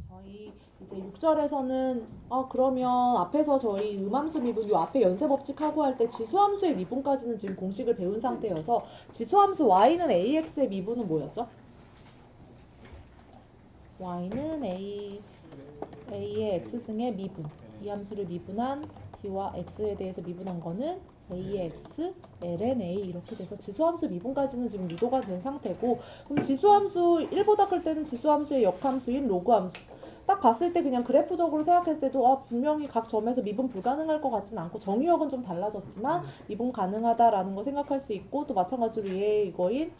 저희 이제 6절에서는 그러면 앞에서 저희 음함수 미분 요 앞에 연쇄법칙 하고 할 때 지수함수의 미분까지는 지금 공식을 배운 상태여서 지수함수 y는 ax의 미분은 뭐였죠? y는 a의 x승의 미분, 이 함수를 미분한 d와 x에 대해서 미분한 거는 a의 x, ln a 이렇게 돼서 지수함수 미분까지는 지금 유도가 된 상태고, 그럼 지수함수 1보다 클 때는 지수함수의 역함수인 로그함수, 딱 봤을 때 그냥 그래프적으로 생각했을 때도 분명히 각 점에서 미분 불가능할 것 같진 않고 정의역은 좀 달라졌지만 미분 가능하다라는 거 생각할 수 있고, 또 마찬가지로 얘 이거인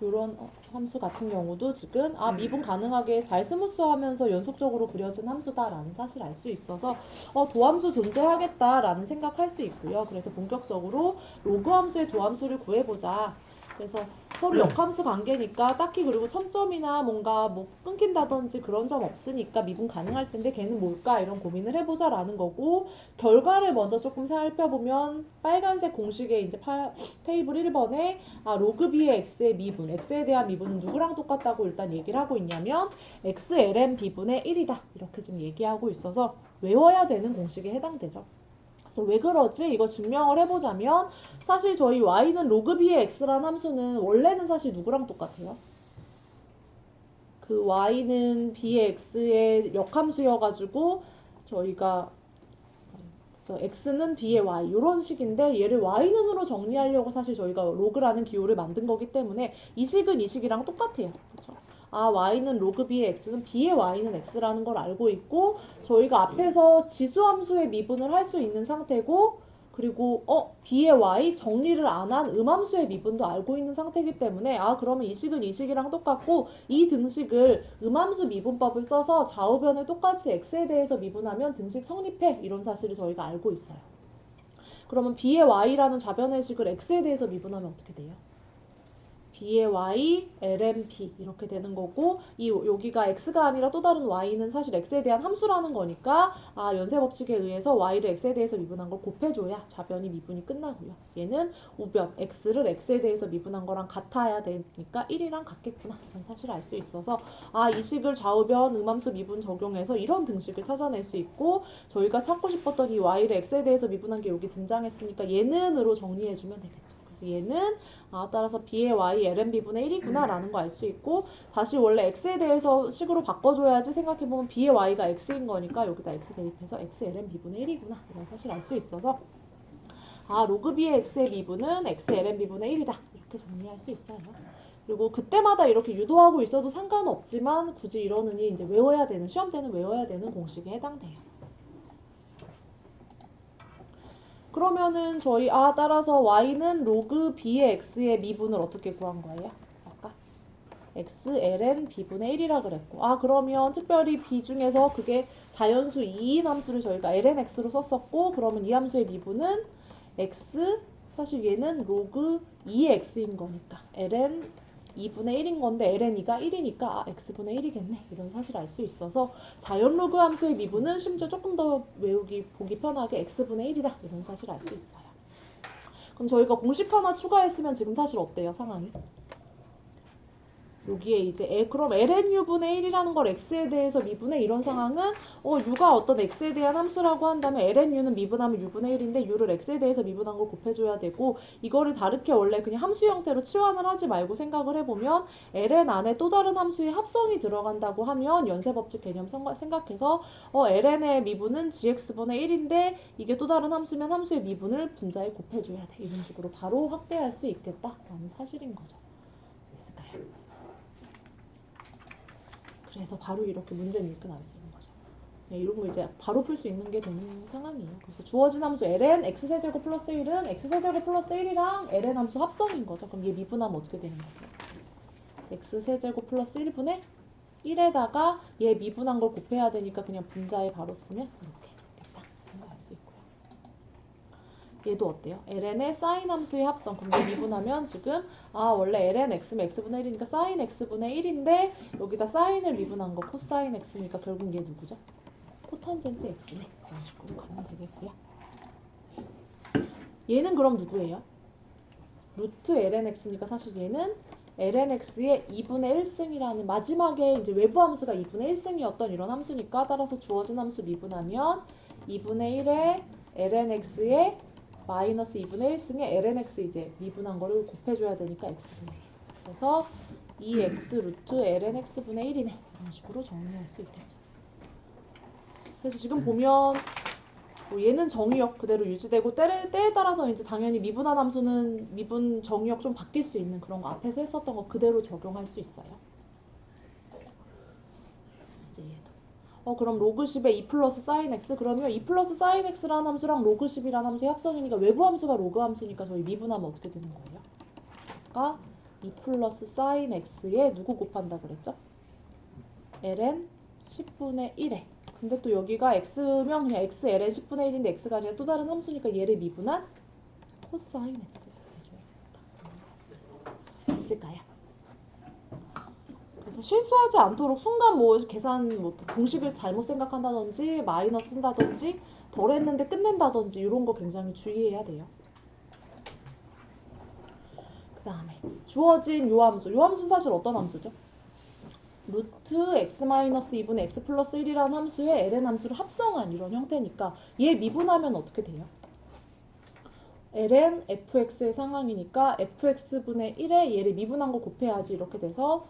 이런 함수 같은 경우도 지금 미분 가능하게 잘 스무스하면서 연속적으로 그려진 함수다라는 사실을 알 수 있어서 도함수 존재하겠다라는 생각할 수 있고요. 그래서 본격적으로 로그 함수의 도함수를 구해보자. 그래서 서로 역함수 관계니까 딱히 그리고 첨점이나 뭔가 뭐 끊긴다든지 그런 점 없으니까 미분 가능할 텐데 걔는 뭘까 이런 고민을 해보자라는 거고, 결과를 먼저 조금 살펴보면 빨간색 공식에 이제 테이블 1번에 로그 b의 x의 미분, x에 대한 미분은 누구랑 똑같다고 일단 얘기를 하고 있냐면 xln b분의 1이다 이렇게 지금 얘기하고 있어서 외워야 되는 공식에 해당되죠. 그래서 왜 그러지? 이거 증명을 해보자면 사실 저희 y는 로그 b의 x라는 함수는 원래는 사실 누구랑 똑같아요? 그 y는 b의 x의 역함수여가지고 저희가 그래서 x는 b의 y 이런 식인데, 얘를 y는으로 정리하려고 사실 저희가 로그라는 기호를 만든 거기 때문에 이 식은 이 식이랑 똑같아요. 그렇죠? y는 로그 b의 x는 b의 y는 x라는 걸 알고 있고, 저희가 앞에서 지수함수의 미분을 할 수 있는 상태고, 그리고 b의 y 정리를 안 한 음함수의 미분도 알고 있는 상태이기 때문에 그러면 이 식은 이 식이랑 똑같고, 이 등식을 음함수 미분법을 써서 좌우변을 똑같이 x에 대해서 미분하면 등식 성립해, 이런 사실을 저희가 알고 있어요. 그러면 b의 y라는 좌변의 식을 x에 대해서 미분하면 어떻게 돼요? b의 y, ln b 이렇게 되는 거고, 여기가 x가 아니라 또 다른 y는 사실 x에 대한 함수라는 거니까 연쇄법칙에 의해서 y를 x에 대해서 미분한 걸 곱해줘야 좌변이 미분이 끝나고요. 얘는 우변 x를 x에 대해서 미분한 거랑 같아야 되니까 1이랑 같겠구나 이런 사실을 알 수 있어서 이 식을 좌우변 음함수 미분 적용해서 이런 등식을 찾아낼 수 있고, 저희가 찾고 싶었던 이 y를 x에 대해서 미분한 게 여기 등장했으니까 얘는으로 정리해주면 되겠죠. 그래서 얘는 따라서 b의 y ln b분의 1이구나 라는 거 알 수 있고, 다시 원래 x에 대해서 식으로 바꿔줘야지 생각해보면 b의 y가 x인 거니까 여기다 x 대입해서 x ln b분의 1이구나 이런 사실 알 수 있어서 로그 b의 x의 미분은 x ln b분의 1이다 이렇게 정리할 수 있어요. 그리고 그때마다 이렇게 유도하고 있어도 상관없지만 굳이 이러느니 이제 외워야 되는, 시험 때는 외워야 되는 공식에 해당돼요. 그러면은 저희 따라서 y는 로그 b의 x의 미분을 어떻게 구한 거예요? 아까 x ln b분의 1이라 그랬고, 그러면 특별히 b 중에서 그게 자연수 2인 함수를 저희가 ln x로 썼었고, 그러면 이 함수의 미분은 x, 사실 얘는 로그 2의 x인 거니까 ln 2분의 1인 건데 ln2가 1이니까 x분의 1이겠네 이런 사실을 알 수 있어서 자연 로그 함수의 미분은 심지어 조금 더 보기 편하게 x분의 1이다 이런 사실을 알 수 있어요. 그럼 저희가 공식 하나 추가했으면 지금 사실 어때요, 상황이? 여기에 이제 그럼 lnu분의 1이라는 걸 x에 대해서 미분해, 이런 상황은 u가 어떤 x에 대한 함수라고 한다면 lnu는 미분하면 u분의 1인데 u를 x에 대해서 미분한 걸 곱해줘야 되고, 이거를 다르게 원래 그냥 함수 형태로 치환을 하지 말고 생각을 해보면 ln 안에 또 다른 함수의 합성이 들어간다고 하면 연쇄법칙 개념 생각해서 ln의 미분은 gx분의 1인데 이게 또 다른 함수면 함수의 미분을 분자에 곱해줘야 돼, 이런 식으로 바로 확대할 수 있겠다라는 사실인 거죠. 됐을까요? 그래서 바로 이렇게 문제는 이렇게 나올 수 있는 거죠. 이런 거 이제 바로 풀 수 있는 게 되는 상황이에요. 그래서 주어진 함수 ln x세제곱 플러스 1은 x세제곱 플러스 1이랑 ln 함수 합성인 거죠. 그럼 얘 미분하면 어떻게 되는 거예요? x세제곱 플러스 1분의 1에다가 얘 미분한 걸 곱해야 되니까 그냥 분자에 바로 쓰면 이렇게 됐다. 이런 거 알 수 있고요. 얘도 어때요? ln의 사인 함수의 합성. 그럼 얘 미분하면 지금 원래 ln x면 x분의 1이니까 사인 x분의 1인데 여기다 사인을 미분한 거 코사인 x니까 결국 얘 누구죠? 코탄젠트 x네. 그런 식으로 가면 되겠고요. 얘는 그럼 누구예요? 루트 ln x니까 사실 얘는 ln x의 2분의 1승이라는 마지막에 이제 외부 함수가 2분의 1승이었던 이런 함수니까 따라서 주어진 함수 미분하면 2분의 1의 ln x의 마이너스 2분의 1승에 ln x 이제 미분한 거를 곱해줘야 되니까 x분의 1. 그래서 2x 루트 ln x분의 1이네. 이런 식으로 정리할 수 있겠죠. 그래서 지금 보면 뭐 얘는 정의역 그대로 유지되고 때에 따라서 이제 당연히 미분한 함수는 미분 정의역 좀 바뀔 수 있는 그런 거 앞에서 했었던 거 그대로 적용할 수 있어요. 이제 얘도. 그럼 로그 10에 2 플러스 사인 x 그러면 2 플러스 사인 x라는 함수랑 로그 10이라는 함수의 합성이니까 외부 함수가 로그 함수니까 저희 미분하면 어떻게 되는 거예요? 그러니까 2 플러스 사인 x에 누구 곱한다 그랬죠? ln 10분의 1에 근데 또 여기가 x면 그냥 x ln 10분의 1인데 x가 아니라 또 다른 함수니까 얘를 미분한 코사인 x 해줘야겠다. 있을까요? 그래서 실수하지 않도록 순간 뭐 계산 뭐 공식을 잘못 생각한다든지 마이너스 쓴다든지 덜 했는데 끝낸다든지 이런 거 굉장히 주의해야 돼요. 그 다음에 주어진 요 함수는 사실 어떤 함수죠? 루트 x 마이너스 2분의 x 플러스 1이라는 함수에 ln 함수를 합성한 이런 형태니까 얘 미분하면 어떻게 돼요? ln fx의 상황이니까 fx분의 1에 얘를 미분한 거 곱해야지 이렇게 돼서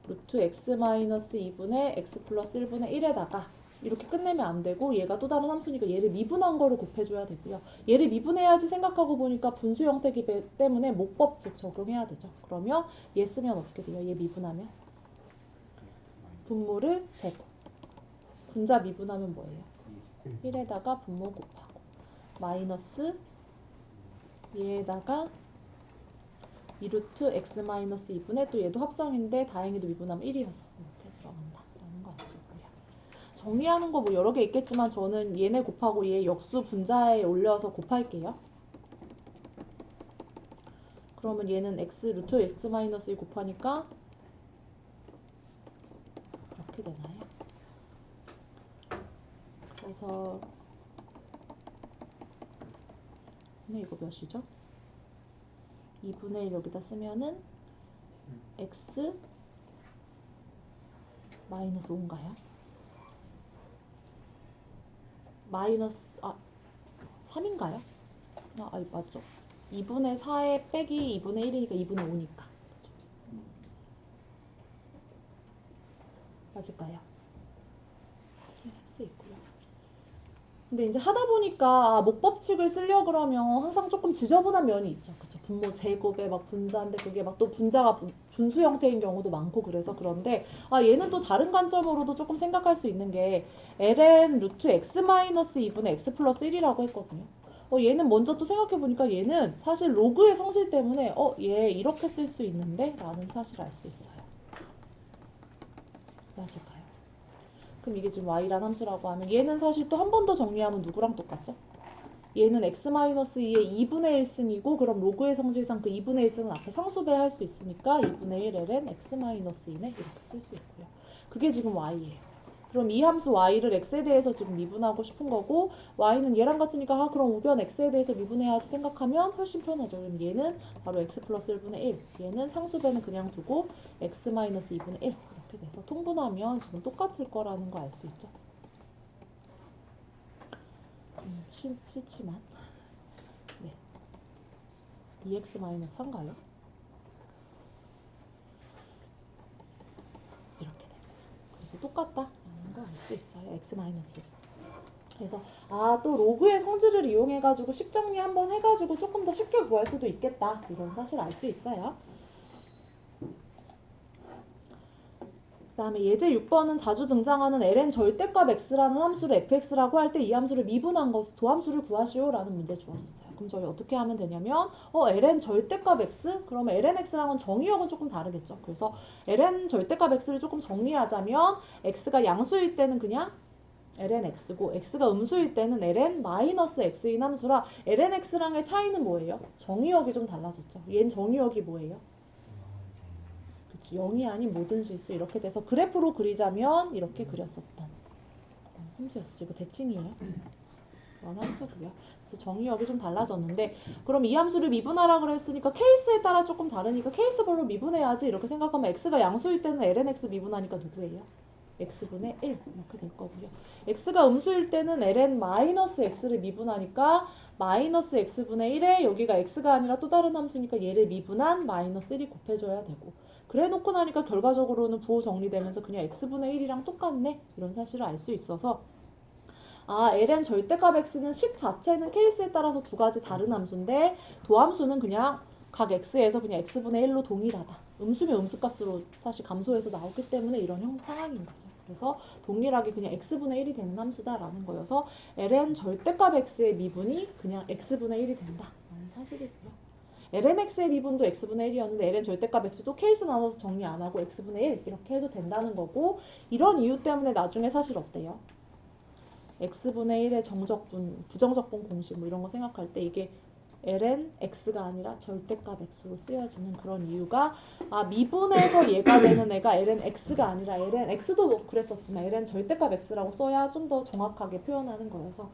루트 x 마이너스 2분의 x 플러스 1분의 1에다가 이렇게 끝내면 안 되고 얘가 또 다른 함수니까 얘를 미분한 거를 곱해줘야 되고요. 얘를 미분해야지 생각하고 보니까 분수 형태이기 때문에 목법칙 적용해야 되죠. 그러면 얘 쓰면 어떻게 돼요? 얘 미분하면 분모를 제곱. 분자 미분하면 뭐예요? 1에다가 분모 곱하고 마이너스 얘에다가 2루트 x 마이너스 2분의 또 얘도 합성인데 다행히도 미분하면 1이어서 이렇게 들어간다라는 거 알 수 있고요. 정리하는 거 뭐 여러 개 있겠지만 저는 얘네 곱하고 얘 역수 분자에 올려서 곱할게요. 그러면 얘는 x 루트 x 마이너스 2 곱하니까 이렇게 되나요? 그래서 근데 이거 몇이죠? 2분의 1 여기다 쓰면은 x 마이너스 5인가요? 마이너스 3인가요? 맞죠? 2분의 4에 빼기 2분의 1이니까 2분의 5니까 맞을까요? 할 수 있고요. 근데 이제 하다 보니까 목법칙을 쓰려 그러면 항상 조금 지저분한 면이 있죠. 그쵸? 분모 제곱에 막 분자인데 그게 막 또 분자가 분수 형태인 경우도 많고 그래서 그런데 얘는 또 다른 관점으로도 조금 생각할 수 있는 게 ln 루트 x 마이너스 2분의 x 플러스 1이라고 했거든요. 얘는 먼저 또 생각해 보니까 얘는 사실 로그의 성질 때문에 얘 이렇게 쓸 수 있는데 라는 사실을 알 수 있어요. 맞을까요? 그럼 이게 지금 y란 함수라고 하면 얘는 사실 또 한 번 더 정리하면 누구랑 똑같죠? 얘는 x-2의 2분의 1승이고 그럼 로그의 성질상 그 2분의 1승은 앞에 상수배 할 수 있으니까 2분의 1 ln x-2네 이렇게 쓸 수 있고요. 그게 지금 y예요. 그럼 이 함수 y를 x에 대해서 지금 미분하고 싶은 거고 y는 얘랑 같으니까 그럼 우변 x에 대해서 미분해야지 생각하면 훨씬 편하죠. 그럼 얘는 바로 x 플러스 1분의 1 얘는 상수배는 그냥 두고 x-2분의 1 이렇게 돼서 통분하면 지금 똑같을 거라는 거 알 수 있죠. 싫지만 네. 2x-3가요? 이렇게 됩니다. 그래서 똑같다라는 거 알 수 있어요. x-1. 그래서 또 로그의 성질을 이용해가지고 식정리 한번 해가지고 조금 더 쉽게 구할 수도 있겠다. 이런 사실 알 수 있어요. 그 다음에 예제 6번은 자주 등장하는 ln 절대값 x라는 함수를 fx라고 할 때 이 함수를 미분한 것 도함수를 구하시오 라는 문제 주어졌어요. 그럼 저희 어떻게 하면 되냐면 ln 절대값 x? 그러면 ln x랑은 정의역은 조금 다르겠죠. 그래서 ln 절대값 x를 조금 정리하자면 x가 양수일 때는 그냥 ln x고 x가 음수일 때는 ln 마이너스 x인 함수라 ln x랑의 차이는 뭐예요? 정의역이 좀 달라졌죠. 얘는 정의역이 뭐예요? 그치, 0이 아닌 모든 실수 이렇게 돼서 그래프로 그리자면 이렇게 그렸었던 함수였죠. 이거 대칭이에요. 그런 함수고요. 그래서 정의역이 좀 달라졌는데 그럼 이 함수를 미분하라 그랬으니까 케이스에 따라 조금 다르니까 케이스별로 미분해야지 이렇게 생각하면 x가 양수일 때는 lnx 미분하니까 누구예요? x분의 1 이렇게 될 거고요. x가 음수일 때는 ln-x를 미분하니까 마이너스 x분의 1에 여기가 x가 아니라 또 다른 함수니까 얘를 미분한 마이너스 1이 곱해줘야 되고 그래 놓고 나니까 결과적으로는 부호 정리되면서 그냥 x분의 1이랑 똑같네 이런 사실을 알 수 있어서 아 ln 절대값 x는 식 자체는 케이스에 따라서 두 가지 다른 함수인데 도함수는 그냥 각 x에서 그냥 x분의 1로 동일하다. 음수면 음수값으로 사실 감소해서 나왔기 때문에 이런 상황인 거죠. 그래서 동일하게 그냥 x분의 1이 되는 함수다라는 거여서 ln 절대값 x의 미분이 그냥 x분의 1이 된다라는 사실이고요. ln x의 미분도 x분의 1이었는데 ln 절대값 x도 케이스 나눠서 정리 안 하고 x분의 1 이렇게 해도 된다는 거고 이런 이유 때문에 나중에 사실 어때요? x분의 1의 정적분, 부정적분 공식 뭐 이런 거 생각할 때 이게 ln x가 아니라 절대값 x로 쓰여지는 그런 이유가 아 미분에서 얘가 되는 애가 ln x가 아니라 ln x도 뭐 그랬었지만 ln 절대값 x라고 써야 좀 더 정확하게 표현하는 거여서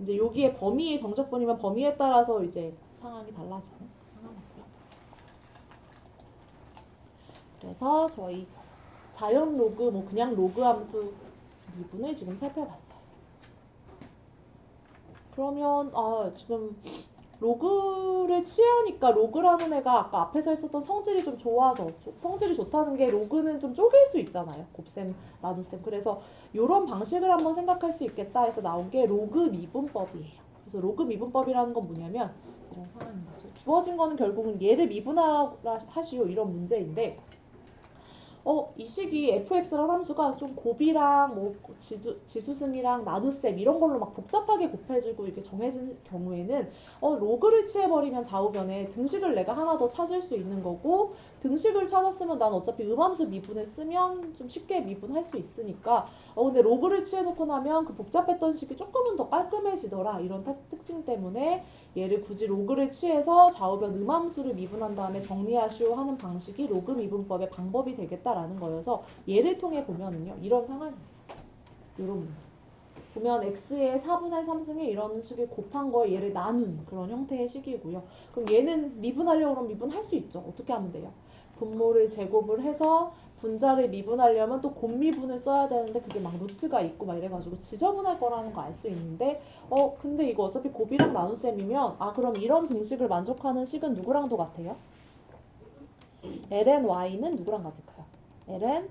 이제 여기에 범위의 정적분이면 범위에 따라서 이제 상황이 달라지는 상황이고요. 그래서 저희 자연 로그 뭐 그냥 로그 함수 미분을 지금 살펴봤어요. 그러면 아 지금 로그를 취하니까 로그라는 애가 아까 앞에서 했었던 성질이 좀 좋아서 성질이 좋다는 게 로그는 좀 쪼갤 수 있잖아요. 곱셈, 나눗셈. 그래서 이런 방식을 한번 생각할 수 있겠다 해서 나온 게 로그 미분법이에요. 그래서 로그 미분법이라는 건 뭐냐면 이런 상황인 거죠. 주어진 거는 결국은 얘를 미분하시오 이런 문제인데 이 식이 fx라는 함수가 좀 곱이랑 뭐 지수승이랑 나눗셈 이런 걸로 막 복잡하게 곱해지고 이렇게 정해진 경우에는 로그를 취해버리면 좌우변에 등식을 내가 하나 더 찾을 수 있는 거고 등식을 찾았으면 난 어차피 음함수 미분을 쓰면 좀 쉽게 미분할 수 있으니까 근데 로그를 취해놓고 나면 그 복잡했던 식이 조금은 더 깔끔해지더라 이런 특징 때문에 얘를 굳이 로그를 취해서 좌우변 음함수를 미분한 다음에 정리하시오 하는 방식이 로그 미분법의 방법이 되겠다라는 거여서 얘를 통해 보면은요 이런 상황이에요. 이런 문제. 보면 x의 4분의 3승에 이런 식의 곱한 거에 얘를 나눈 그런 형태의 식이고요. 그럼 얘는 미분하려고 하면 미분할 수 있죠. 어떻게 하면 돼요? 분모를 제곱을 해서 분자를 미분하려면 또 곱미분을 써야 되는데 그게 막 루트가 있고 막 이래가지고 지저분할 거라는 거 알 수 있는데 근데 이거 어차피 곱이랑 나눗셈이면 그럼 이런 등식을 만족하는 식은 누구랑도 같아요? ln y는 누구랑 같을까요? ln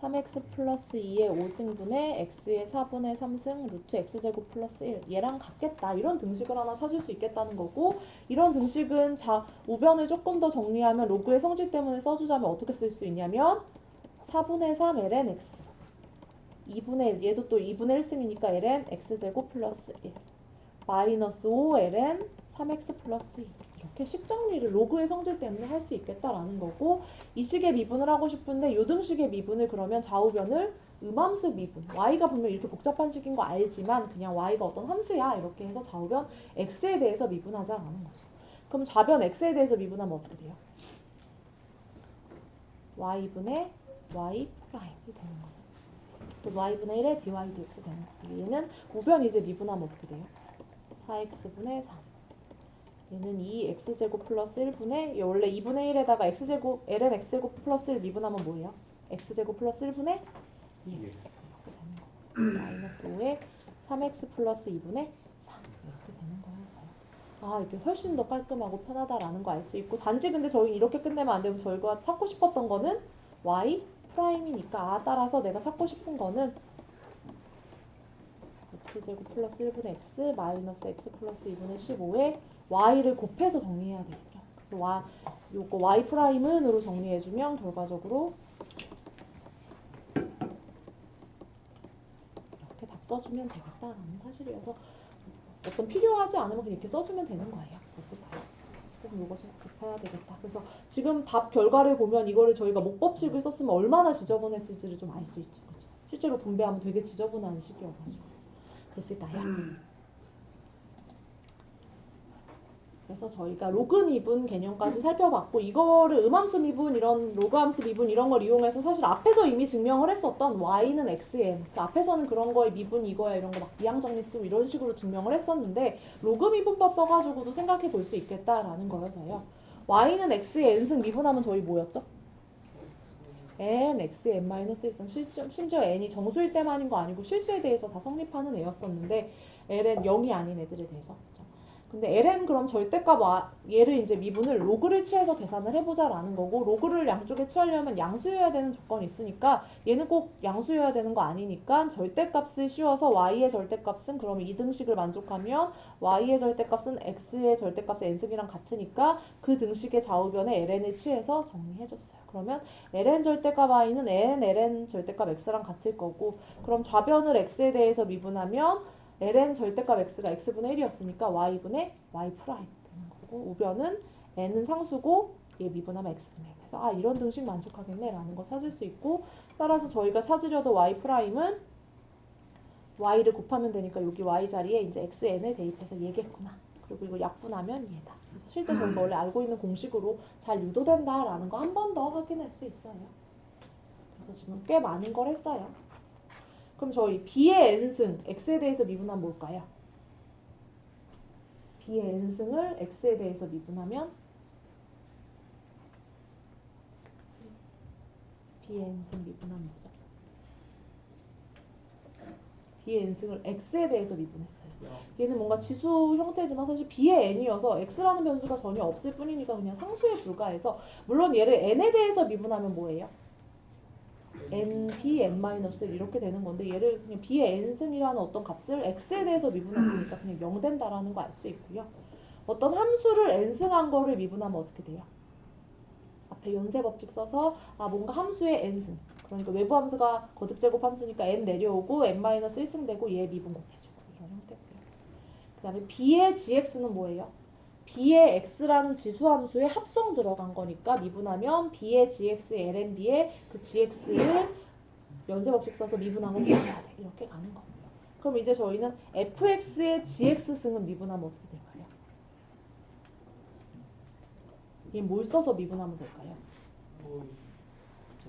3x 플러스 2의 5승분의 x의 4분의 3승 루트 x제곱 플러스 1 얘랑 같겠다 이런 등식을 하나 찾을 수 있겠다는 거고 이런 등식은 우변을 조금 더 정리하면 로그의 성질 때문에 써주자면 어떻게 쓸 수 있냐면 4분의 3 ln x 2분의 1 얘도 또 2분의 1승이니까 ln x제곱 플러스 1 마이너스 5 ln 3x 플러스 2 이렇게 식 정리를 로그의 성질 때문에 할 수 있겠다라는 거고 이 식의 미분을 하고 싶은데 요 등식의 미분을 그러면 좌우변을 음함수 미분 y가 분명 이렇게 복잡한 식인 거 알지만 그냥 y가 어떤 함수야 이렇게 해서 좌우변 x에 대해서 미분하자라는 거죠. 그럼 좌변 x에 대해서 미분하면 어떻게 돼요? y분의 y 프라임이 되는 거죠. 또 y분의 1에 dy dx 되는 거고 얘는 우변 이제 미분하면 어떻게 돼요? 4x분의 3 얘는 2x제곱 플러스 1분의 원래 2분의 1에다가 x제곱 ln x제곱 플러스 1 미분하면 뭐예요? x제곱 플러스 1분의 2x 이렇게 되는 거 마이너스 5에 3x 플러스 2분의 3 이렇게 되는 거여서요. 이렇게 훨씬 더 깔끔하고 편하다라는 거 알 수 있고 단지 근데 저희 이렇게 끝내면 안 되고 저희가 찾고 싶었던 거는 y 프라임이니까 따라서 내가 찾고 싶은 거는 x제곱 플러스 1분의 x 마이너스 x 플러스 2분의 15에 y를 곱해서 정리해야 되겠죠. 그래서 요거 y 프라임은으로 정리해주면 결과적으로 이렇게 답 써주면 되겠다라는 사실이어서 어떤 필요하지 않으면 그냥 이렇게 써주면 되는 거예요. 됐을까요? 그럼 요거 좀 곱해야 되겠다. 그래서 지금 답 결과를 보면 이거를 저희가 목법식을 썼으면 얼마나 지저분했을지를 좀 알 수 있죠. 그렇죠? 실제로 분배하면 되게 지저분한 식이어가지고 됐을까요? 그래서 저희가 로그 미분 개념까지 살펴봤고 이거를 음함수 미분 이런 로그함수 미분 이런 걸 이용해서 사실 앞에서 이미 증명을 했었던 y는 xn 그러니까 앞에서는 그런 거에 미분 이거야 이런 거 막 비항정리수 이런 식으로 증명을 했었는데 로그 미분법 써가지고도 생각해 볼 수 있겠다라는 거여서요. y는 x의 n승 미분하면 저희 뭐였죠? n, x, n-1승 심지어 n이 정수일 때만인 거 아니고 실수에 대해서 다 성립하는 애였었는데 ln 0이 아닌 애들에 대해서 근데 ln 그럼 절대값 얘를 이제 미분을 로그를 취해서 계산을 해보자라는 거고 로그를 양쪽에 취하려면 양수여야 되는 조건이 있으니까 얘는 꼭 양수여야 되는 거 아니니까 절대값을 씌워서 y의 절대값은 그러면 이등식을 만족하면 y의 절대값은 x의 절대값의 n승이랑 같으니까 그 등식의 좌우변에 ln을 취해서 정리해줬어요. 그러면 ln 절대값 y는 n ln 절대값 x랑 같을 거고 그럼 좌변을 x에 대해서 미분하면 ln 절대값 x가 x분의 1이었으니까 y분의 y 프라임 되는 거고 우변은 n은 상수고 얘 미분하면 x분의 1 그래서 아 이런 등식 만족하겠네 라는 거 찾을 수 있고 따라서 저희가 찾으려도 y 프라임은 y를 곱하면 되니까 여기 y 자리에 이제 xn을 대입해서 얘겠구나 그리고 이거 약분하면 얘다 그래서 실제 저희가 원래 알고 있는 공식으로 잘 유도된다 라는 거 한 번 더 확인할 수 있어요. 그래서 지금 꽤 많은 걸 했어요. 그럼 저희 b의 n승 x에 대해서 미분하면 뭘까요? b의 n승을 x에 대해서 미분하면 b의 n승 미분하면 뭐죠? b의 n승을 x에 대해서 미분했어요. 얘는 뭔가 지수 형태지만 사실 b의 n이어서 x라는 변수가 전혀 없을 뿐이니까 그냥 상수에 불과해서 물론 얘를 n에 대해서 미분하면 뭐예요? n, b, n-1 이렇게 되는 건데 얘를 그냥 b의 n승이라는 어떤 값을 x에 대해서 미분했으니까 그냥 0 된다라는 거 알 수 있고요. 어떤 함수를 n승한 거를 미분하면 어떻게 돼요? 앞에 연쇄 법칙 써서 아 뭔가 함수의 n승 그러니까 외부 함수가 거듭제곱 함수니까 n 내려오고 n-1승 되고 얘 미분 곱해주고 이런 형태고요. 그 다음에 b의 gx는 뭐예요? b의 x라는 지수함수에 합성 들어간 거니까 미분하면 b의 gx의 lnb의 그 gx를 연쇄법칙 써서 미분한 거 미분해야 돼. 이렇게 가는 거예요. 그럼 이제 저희는 fx의 gx승은 미분하면 어떻게 될까요? 얘 뭘 써서 미분하면 될까요?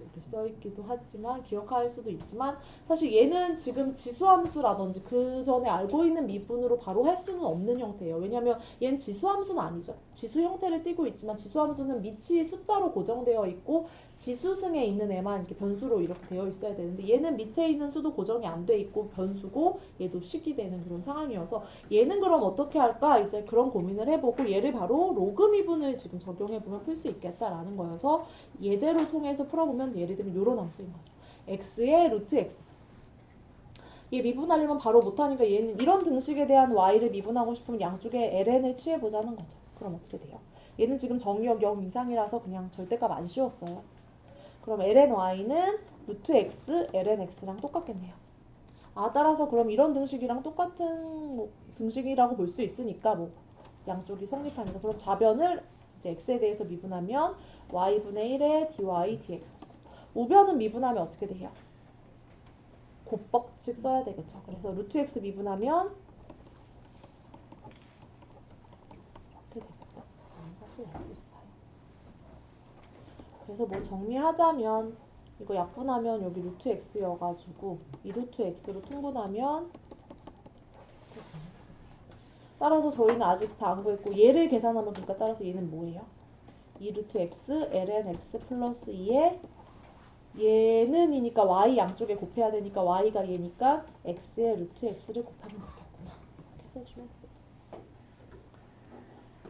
이렇게 써있기도 하지만 기억할 수도 있지만 사실 얘는 지금 지수함수라든지 그 전에 알고 있는 미분으로 바로 할 수는 없는 형태예요. 왜냐하면 얘는 지수함수는 아니죠. 지수 형태를 띠고 있지만 지수함수는 밑이 숫자로 고정되어 있고 지수승에 있는 애만 이렇게 변수로 이렇게 되어 있어야 되는데 얘는 밑에 있는 수도 고정이 안 돼 있고 변수고 얘도 식이 되는 그런 상황이어서 얘는 그럼 어떻게 할까 이제 그런 고민을 해보고 얘를 바로 로그 미분을 지금 적용해보면 풀 수 있겠다라는 거여서 예제를 통해서 풀어보면 예를 들면 이런 함수인 거죠. x의 루트 x. 얘 미분하려면 바로 못하니까 얘는 이런 등식에 대한 y를 미분하고 싶으면 양쪽에 ln을 취해보자는 거죠. 그럼 어떻게 돼요? 얘는 지금 정의역 0 이상이라서 그냥 절대값 안 씌웠어요. 그럼 ln y는 루트 x, ln x랑 똑같겠네요. 아 따라서 그럼 이런 등식이랑 똑같은 뭐 등식이라고 볼 수 있으니까 뭐 양쪽이 성립하니까 그럼 좌변을 이제 x에 대해서 미분하면 y분의 1의 dy dx 우변은 미분하면 어떻게 돼요? 곱법칙 써야 되겠죠. 그래서 루트 x 미분하면 이렇게 되겠다. 사실 알 수 있어요. 그래서 뭐 정리하자면 이거 약분하면 여기 루트 x여가지고 이 루트 x로 통분하면 따라서 저희는 아직 다 안 구했고 얘를 계산하면 그러니까 따라서 얘는 뭐예요? 2 루트 x ln x 플러스 2에 얘는이니까 y 양쪽에 곱해야 되니까 y가 얘니까 x에 루트 x를 곱하면 되겠구나. 이렇게 써주면 되겠죠.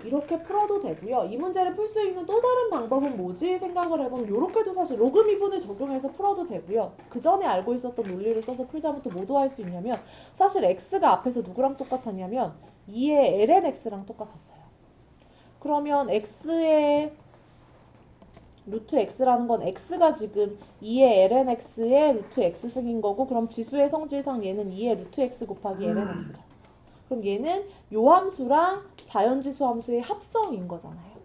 이렇게 풀어도 되고요. 이 문제를 풀 수 있는 또 다른 방법은 뭐지 생각을 해보면 이렇게도 사실 로그 미분을 적용해서 풀어도 되고요. 그 전에 알고 있었던 논리를 써서 풀자면 또 뭐도 할 수 있냐면 사실 x가 앞에서 누구랑 똑같았냐면 2의 ln x랑 똑같았어요. 그러면 x의 루트 x라는 건 x가 지금 2의 ln x의 루트 x승인 거고 그럼 지수의 성질상 얘는 2의 루트 x 곱하기 ln x죠. 그럼 얘는 요 함수랑 자연지수 함수의 합성인 거잖아요.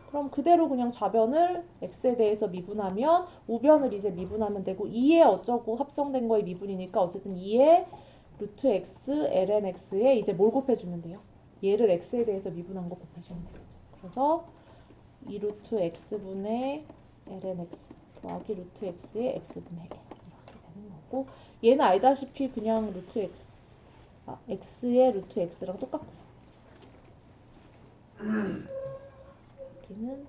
그럼 그대로 그냥 좌변을 x에 대해서 미분하면 우변을 이제 미분하면 되고 2의 어쩌고 합성된 거의 미분이니까 어쨌든 2의 루트 x ln x에 이제 뭘 곱해주면 돼요? 얘를 x에 대해서 미분한 거 곱해주면 되겠죠. 그래서 2 루트 x분의 ln x 더하기 루트 x의 x분의 1 이렇게 되는 거고, 얘는 알다시피 그냥 루트 x, x의 루트 x랑 똑같고요. 여기는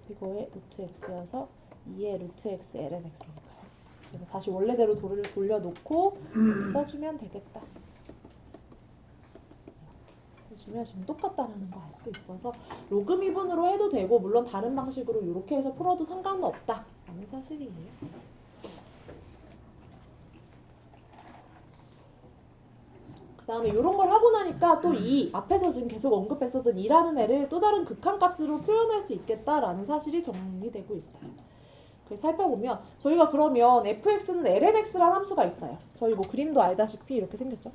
이거의 루트 x여서 2의 루트 x ln x니까요. 그래서 다시 원래대로 돌려놓고 써주면 되겠다. 해주면 지금 똑같다라는 거 알 수 있어서 로그 미분으로 해도 되고, 물론 다른 방식으로 이렇게 해서 풀어도 상관은 없다라는 사실이에요. 그 다음에 이런 걸 하고 나니까 또 이 앞에서 지금 계속 언급했었던 2라는 애를 또 다른 극한값으로 표현할 수 있겠다라는 사실이 정리되고 있어요. 그래서 살펴보면 저희가 그러면 fx는 lnx라는 함수가 있어요. 저희 뭐 그림도 알다시피 이렇게 생겼죠.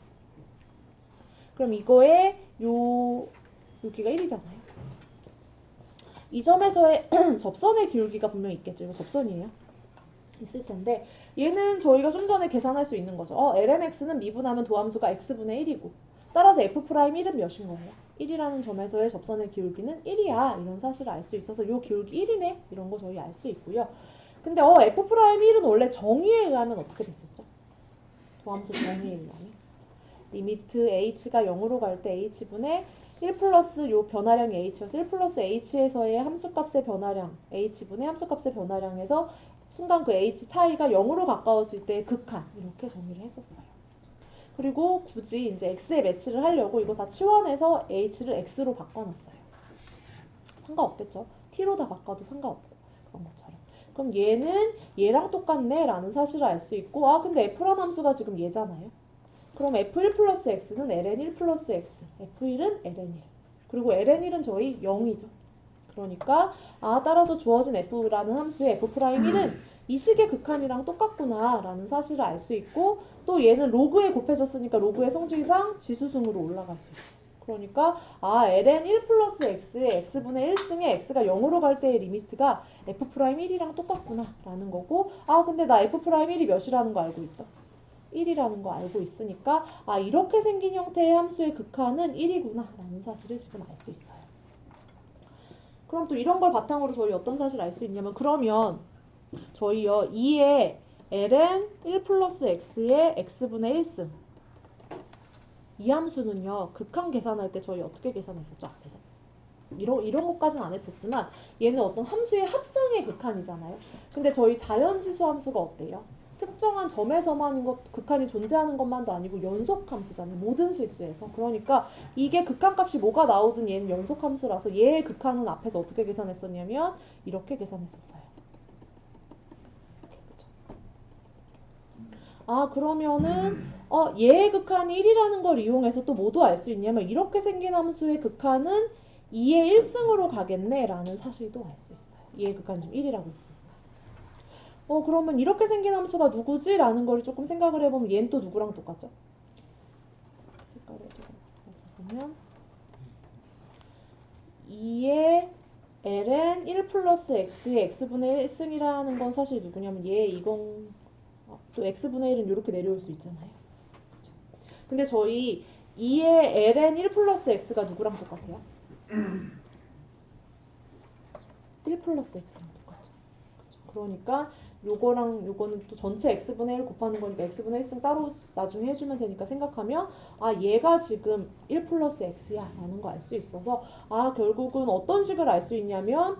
그럼 이거의 여기가 1이잖아요. 이 점에서의 접선의 기울기가 분명히 있겠죠. 이거 접선이에요. 있을 텐데 얘는 저희가 좀 전에 계산할 수 있는 거죠. lnx는 미분하면 도함수가 x분의 1이고 따라서 f'1은 몇인 거예요? 1이라는 점에서의 접선의 기울기는 1이야. 이런 사실을 알 수 있어서 요 기울기 1이네. 이런 거 저희 알 수 있고요. 근데 f'1은 원래 정의에 의하면 어떻게 됐었죠? 도함수 정의에 의하면 리미트 h가 0으로 갈 때 h분의 1 플러스 요 변화량이 h여서 1 플러스 h에서의 함수값의 변화량 h분의 함수값의 변화량에서 순간 그 h 차이가 0으로 가까워질 때 극한 이렇게 정의를 했었어요. 그리고 굳이 이제 x에 매치를 하려고 이거 다 치환해서 h를 x로 바꿔놨어요. 상관없겠죠. t로 다 바꿔도 상관없고 그런 것처럼. 그럼 얘는 얘랑 똑같네 라는 사실을 알 수 있고, 근데 f라는 함수가 지금 얘잖아요. 그럼 f1 플러스 x는 ln1 플러스 x, f1은 ln1. 그리고 ln1은 저희 0이죠. 그러니까 따라서 주어진 f라는 함수의 f'1은 이 식의 극한이랑 똑같구나 라는 사실을 알 수 있고, 또 얘는 로그에 곱해졌으니까 로그의 성질상 지수승으로 올라갈 수 있어요. 그러니까 ln1 플러스 x의 x분의 1승에 x가 0으로 갈 때의 리미트가 f'1이랑 똑같구나 라는 거고, 근데 나 f'1이 몇이라는 거 알고 있죠? 1이라는 거 알고 있으니까 이렇게 생긴 형태의 함수의 극한은 1이구나 라는 사실을 지금 알 수 있어요. 그럼 또 이런 걸 바탕으로 저희 어떤 사실을 알 수 있냐면, 그러면 저희요 2의 ln 1 플러스 x의 x분의 1승 이 함수는요 극한 계산할 때 저희 어떻게 계산했었죠? 앞에서 이런 것까지는 안 했었지만 얘는 어떤 함수의 합성의 극한이잖아요. 근데 저희 자연지수 함수가 어때요? 특정한 점에서만 극한이 존재하는 것만도 아니고 연속함수잖아요. 모든 실수에서. 그러니까 이게 극한값이 뭐가 나오든 얘는 연속함수라서 얘의 극한은 앞에서 어떻게 계산했었냐면 이렇게 계산했었어요. 그러면은 얘의 극한이 1이라는 걸 이용해서 또 뭐도 알 수 있냐면 이렇게 생긴 함수의 극한은 2의 1승으로 가겠네 라는 사실도 알 수 있어요. 얘의 극한이 지금 1이라고 있으니까. 그러면 이렇게 생긴 함수가 누구지? 라는 걸 조금 생각을 해보면 얘는 또 누구랑 똑같죠? 색깔을 조금 바꿔서 보면 2의 ln 1 플러스 x의 x분의 1승이라는 건 사실 누구냐면 얘 이건 또 x분의 1은 이렇게 내려올 수 있잖아요. 그쵸? 근데 저희 2의 ln 1 플러스 x가 누구랑 똑같아요? 1 플러스 x랑 똑같죠. 그쵸? 그러니까 요거랑 요거는 또 전체 x분의 1 곱하는 거니까 x분의 1승 따로 나중에 해주면 되니까 생각하면 얘가 지금 1 플러스 x야 라는 거 알 수 있어서 결국은 어떤 식을 알 수 있냐면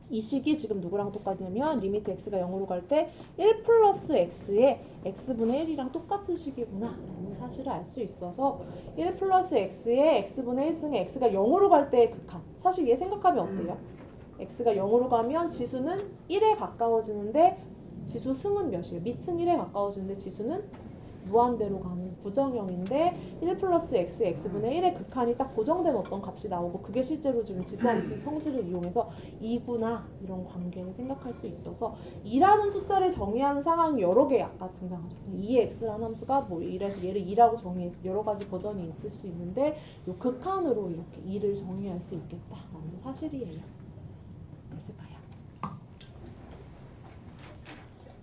이 식이 지금 누구랑 똑같냐면 리미트 x가 0으로 갈 때 1 플러스 x의 x분의 1이랑 똑같은 식이구나 라는 사실을 알 수 있어서 1 플러스 x의 x분의 1승에 x가 0으로 갈 때의 극한, 사실 얘 생각하면 어때요? x가 0으로 가면 지수는 1에 가까워지는데 지수 승은 몇이에요? 밑은 1에 가까워지는데 지수는 무한대로 가는 부정형인데 1 플러스 x의 x분의 1의 극한이 딱 고정된 어떤 값이 나오고 그게 실제로 지금 지수함수 성질을 이용해서 2구나 이런 관계를 생각할 수 있어서 2라는 숫자를 정의하는 상황이 여러 개 아까 등장하죠. 2의 x라는 함수가 뭐 이래서 얘를 2라고 정의해서 여러 가지 버전이 있을 수 있는데 요 극한으로 이렇게 2를 정의할 수 있겠다라는 사실이에요. 됐을까요?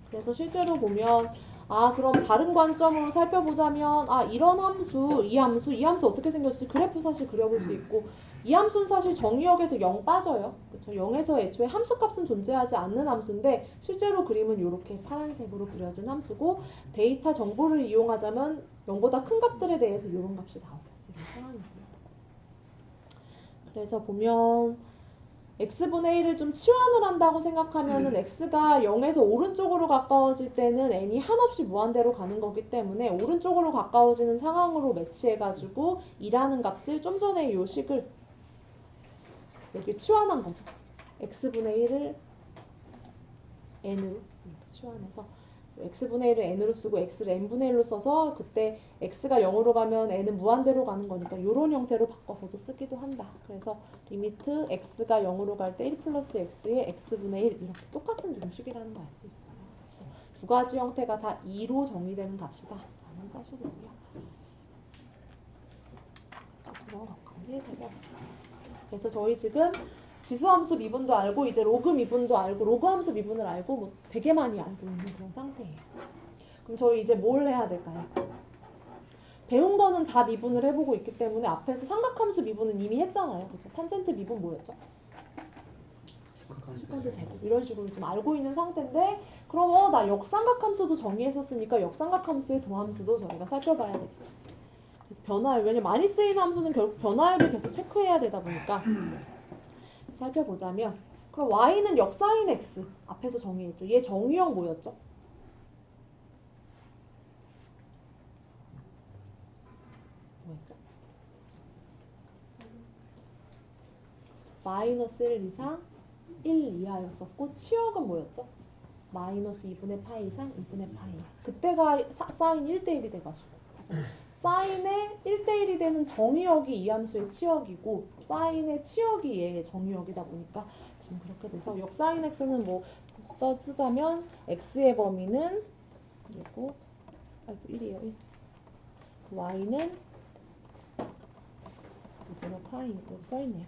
그래서 실제로 보면 아, 그럼 다른 관점으로 살펴보자면, 아, 이런 함수, 이 함수 어떻게 생겼지? 그래프 사실 그려볼 수 있고, 이 함수는 사실 정의역에서 0 빠져요. 그렇죠? 0에서 애초에 함수값은 존재하지 않는 함수인데, 실제로 그림은 이렇게 파란색으로 그려진 함수고, 데이터 정보를 이용하자면 0보다 큰 값들에 대해서 이런 값이 나오고, 이런 상황이고요. 그래서 보면, x분의 1을 좀 치환을 한다고 생각하면은 x가 0에서 오른쪽으로 가까워질 때는 n이 한없이 무한대로 가는 거기 때문에 오른쪽으로 가까워지는 상황으로 매치해가지고 2라는 값을 좀 전에 요 식을 여기 치환한 거죠. x분의 1을 n으로 이렇게 치환해서 x분의 1을 n으로 쓰고 x를 n분의 1로 써서 그때 x가 0으로 가면 n은 무한대로 가는 거니까 이런 형태로 바꿔서도 쓰기도 한다. 그래서 리미트 x가 0으로 갈 때 1 플러스 x의 x분의 1 이렇게 똑같은 지금 식이라는 거 알 수 있어요. 그래서 두 가지 형태가 다 2로 정의되는 값이다 라는 사실이고요. 그래서 저희 지금 지수함수 미분도 알고 이제 로그 미분도 알고 로그 함수 미분을 알고 뭐 되게 많이 알고 있는 그런 상태예요. 그럼 저희 이제 뭘 해야 될까요? 배운 거는 다 미분을 해보고 있기 때문에 앞에서 삼각함수 미분은 이미 했잖아요. 그렇죠? 탄젠트 미분 뭐였죠? 시컨드 제곱 이런 식으로 좀 알고 있는 상태인데 그럼 나 역삼각함수도 정의했었으니까 역삼각함수의 도함수도 저희가 살펴봐야 되겠죠. 그래서 변화율, 왜냐면 많이 쓰이는 함수는 결국 변화율을 계속 체크해야 되다 보니까 살펴보자면 그럼 y는 역사인 x 앞에서 정의했죠. 얘 정의형 뭐였죠? 뭐였죠? 마이너스 1 이상 1 이하였었고 치역은 뭐였죠? 마이너스 2분의 파이 이상 2분의 파이. 그때가 사인 1대1이 돼가지고 사인의 1대1이 되는 정의역이 이 함수의 치역이고 사인의 치역이 얘의 정의역이다 보니까 지금 그렇게 돼서 역사인 x는 뭐 쓰자면 x의 범위는 그리고 1이에요. 1. y는 2분의 파이 여기 써있네요.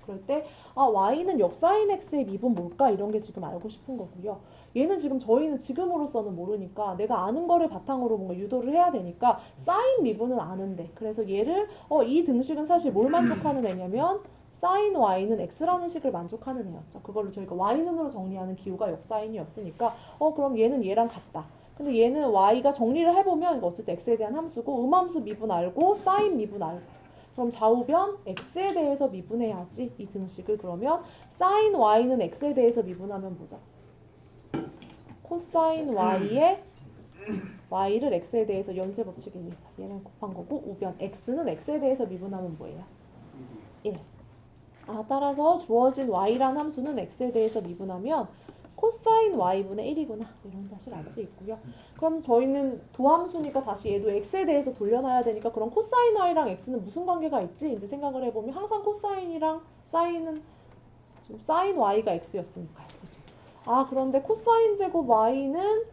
그럴 때 y는 역사인 x의 미분 뭘까? 이런 게 지금 알고 싶은 거고요. 얘는 지금 저희는 지금으로서는 모르니까 내가 아는 거를 바탕으로 뭔가 유도를 해야 되니까 사인 미분은 아는데 그래서 얘를 이 등식은 사실 뭘 만족하는 애냐면 사인 y는 x라는 식을 만족하는 애였죠. 그걸로 저희가 y는으로 정리하는 기호가 역사인이었으니까 그럼 얘는 얘랑 같다. 근데 얘는 y가 정리를 해보면 어쨌든 x에 대한 함수고 음함수 미분 알고 사인 미분 알고 그럼 좌우변 x에 대해서 미분해야지 이 등식을. 그러면 sin y는 x에 대해서 미분하면 뭐죠? 코사인 y의 y를 x에 대해서 연쇄 법칙에 의해서 얘랑 곱한 거고 우변 x는 x에 대해서 미분하면 뭐예요? 1. 따라서 주어진 y라는 함수는 x에 대해서 미분하면 코사인 y분의 1이구나 이런 사실 알 수 있고요. 그럼 저희는 도함수니까 다시 얘도 x에 대해서 돌려놔야 되니까 그럼 코사인 y랑 x는 무슨 관계가 있지? 이제 생각을 해보면 항상 코사인이랑 사인은 지금 사인 y가 x였으니까요. 그렇죠? 그런데 코사인 제곱 y는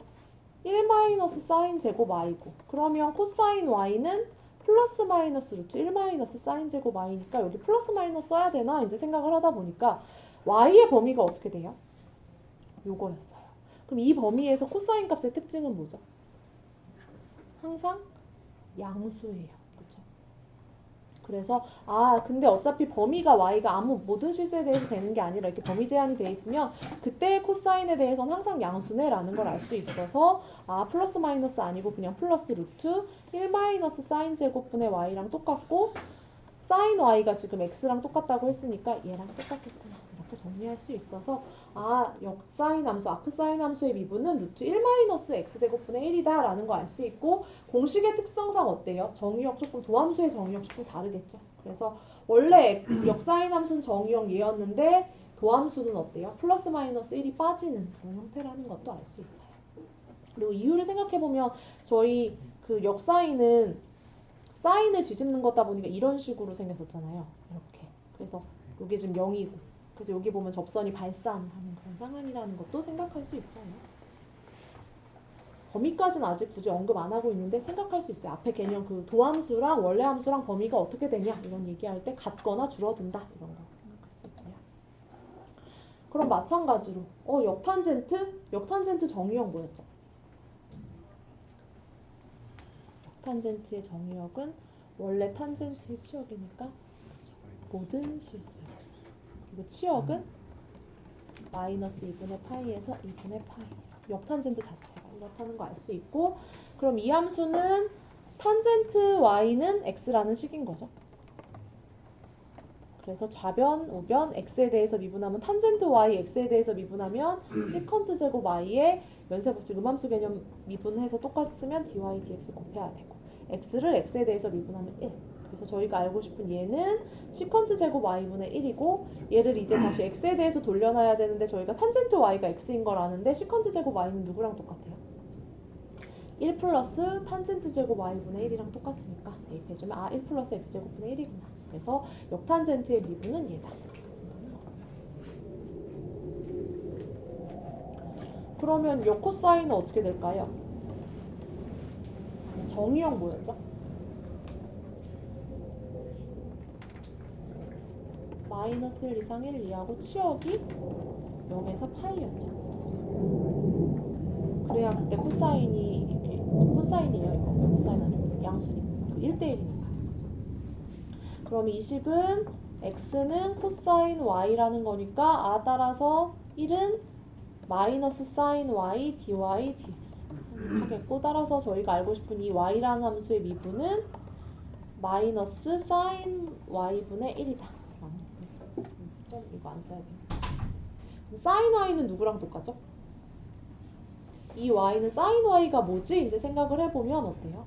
1 마이너스 사인 제곱 y고 그러면 코사인 y는 플러스 마이너스 루트 1 마이너스 사인 제곱 y니까 여기 플러스 마이너스 써야 되나 이제 생각을 하다 보니까 y의 범위가 어떻게 돼요? 요거였어요. 그럼 이 범위에서 코사인 값의 특징은 뭐죠? 항상 양수예요. 그렇죠? 그래서 근데 어차피 범위가 y가 아무 모든 실수에 대해서 되는 게 아니라 이렇게 범위 제한이 돼 있으면 그때의 코사인에 대해서는 항상 양수네라는 걸 알 수 있어서 플러스 마이너스 아니고 그냥 플러스 루트 1 마이너스 사인 제곱분의 y랑 똑같고 사인 y가 지금 x랑 똑같다고 했으니까 얘랑 똑같겠구나 이렇게 정리할 수 있어서 역사인 함수, 아크사인 함수의 미분은 루트 1 마이너스 x제곱분의 1이다 라는 거 알 수 있고 공식의 특성상 어때요? 정의역 조금 도함수의 정의역 조금 다르겠죠. 그래서 원래 역사인 함수는 정의역 얘였는데 도함수는 어때요? 플러스 마이너스 1이 빠지는 그런 형태라는 것도 알 수 있어요. 그리고 이유를 생각해보면 저희 그 역사인은 사인을 뒤집는 거다 보니까 이런 식으로 생겼었잖아요. 이렇게. 그래서 여기 지금 0이고 그래서 여기 보면 접선이 발산하는 그런 상황이라는 것도 생각할 수 있어요. 범위까지는 아직 굳이 언급 안 하고 있는데 생각할 수 있어요. 앞에 개념 그 도함수랑 원래함수랑 범위가 어떻게 되냐 이런 얘기할 때 같거나 줄어든다 이런 거 생각할 수 있고요. 그럼 마찬가지로 역탄젠트? 역탄젠트 정의형 뭐였죠? 역탄젠트의 정의역은 원래 탄젠트의 치역이니까 그쵸? 모든 실수요. 그리고 치역은 마이너스 2분의 파이에서 2분의 파이. 역탄젠트 자체가 이렇다는 거 알 수 있고, 그럼 이 함수는 탄젠트 y는 x라는 식인 거죠. 그래서 좌변, 우변, x에 대해서 미분하면 탄젠트 y, x에 대해서 미분하면 시컨트 제곱 y의 연쇄법칙 음함수 개념 미분해서 똑같이 쓰면 dy, dx 곱해야 되고, x를 x에 대해서 미분하면 1. 그래서 저희가 알고 싶은 얘는 시컨트 제곱 y분의 1이고, 얘를 이제 다시 x에 대해서 돌려놔야 되는데 저희가 탄젠트 y가 x인 걸 아는데 시컨트 제곱 y는 누구랑 똑같아요? 1 플러스 탄젠트 제곱 y분의 1이랑 똑같으니까 대입해주면 1 플러스 x제곱분의 1이구나. 그래서 역탄젠트의 미분은 얘다. 그러면 역코사인은 어떻게 될까요? 정의형 뭐였죠? 마이너스 1 이상 1, 2하고 치역이 0에서 파이였죠. 그래야 그때 코사인이에요. 이거 왜 코사인 아니고 양수니까 1대1이니까. 그럼 이 식은 x는 코사인 y라는 거니까 따라서 1은 마이너스 사인 y dy dx 하겠고, 따라서 저희가 알고 싶은 이 y라는 함수의 미분은 마이너스 사인 y분의 1이다. 이거 안 써야 돼요. 사인 y는 누구랑 똑같죠? 이 y는 사인 y가 뭐지? 이제 생각을 해보면 어때요?